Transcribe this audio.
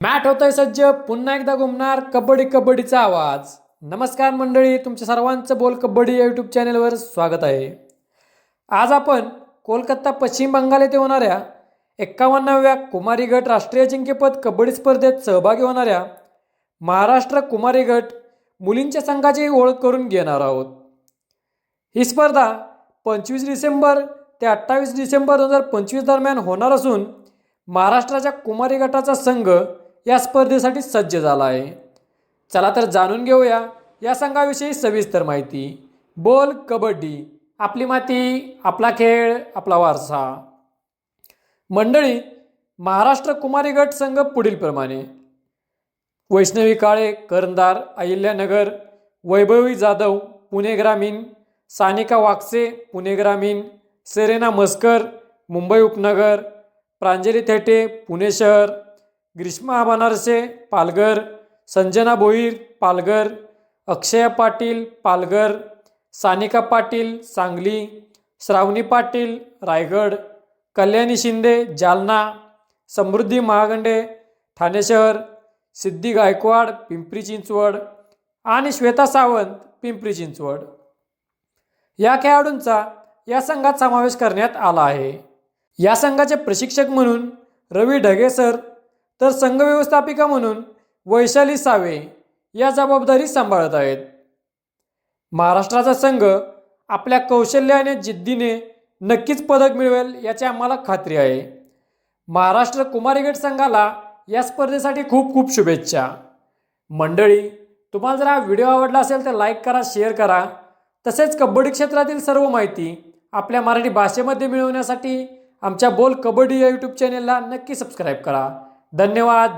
Mat होतोय सज्ज, पुन्हा एकदा घुमणार कबड्डी कबड्डीचा आवाज. नमस्कार मंडळी, तुमच्या सर्वांचं बोल कबड्डी या यूट्यूब चॅनलवर स्वागत आहे. आज आपण कोलकाता पश्चिम बंगाल येथे होणाऱ्या 51व्या कुमारी गट राष्ट्रीय अजिंक्यपद कबड्डी स्पर्धेत सहभागी होणाऱ्या महाराष्ट्र कुमारी गट मुलींच्या संघाची ओळख करून घेणार आहोत. ही स्पर्धा 25 डिसेंबर ते 28 डिसेंबर 2025 दरम्यान होणार असून महाराष्ट्राच्या कुमारी गटाचा संघ या स्पर्धेसाठी सज्ज झाला आहे. चला तर जाणून घेऊया या संघाविषयी सविस्तर माहिती. बोल कबड्डी, आपली माती, आपला खेळ, आपला वारसा. मंडळी, महाराष्ट्र कुमारी गट संघ पुढील प्रमाणे: वैष्णवी काळे करंदार अहिल्यानगर, वैभवी जाधव पुणे ग्रामीण, सानिका वाकसे पुणे ग्रामीण, सेरेना मस्कर मुंबई उपनगर, प्रांजली थेटे पुणे शहर, ग्रीष्मा बनारसे पालघर, संजना भोईर पालघर, अक्षया पाटील पालघर, सानिका पाटील सांगली, श्रावणी पाटील रायगड, कल्याणी शिंदे जालना, समृद्धी महागंडे ठाणे शहर, सिद्धी गायकवाड पिंपरी चिंचवड आणि श्वेता सावंत पिंपरी चिंचवड. या खेळाडूंचा या संघात समावेश करण्यात आला आहे. या संघाचे प्रशिक्षक म्हणून रवी ढगे सर, तर संघ व्यवस्थापिका म्हणून वैशाली सावे या जबाबदारी सांभाळत आहेत. महाराष्ट्राचा संघ आपल्या कौशल्याने जिद्दीने नक्कीच पदक मिळवेल याची आम्हाला खात्री आहे. महाराष्ट्र कुमारी गट संघाला या स्पर्धेसाठी खूप खूप शुभेच्छा. मंडळी, तुम्हाला जर हा व्हिडिओ आवडला असेल तर लाईक करा, शेअर करा. तसेच कबड्डी क्षेत्रातील सर्व माहिती आपल्या मराठी भाषेमध्ये मिळवण्यासाठी आमच्या बोल कबड्डी या यूट्यूब चॅनेलला नक्की सबस्क्राईब करा. धन्यवाद.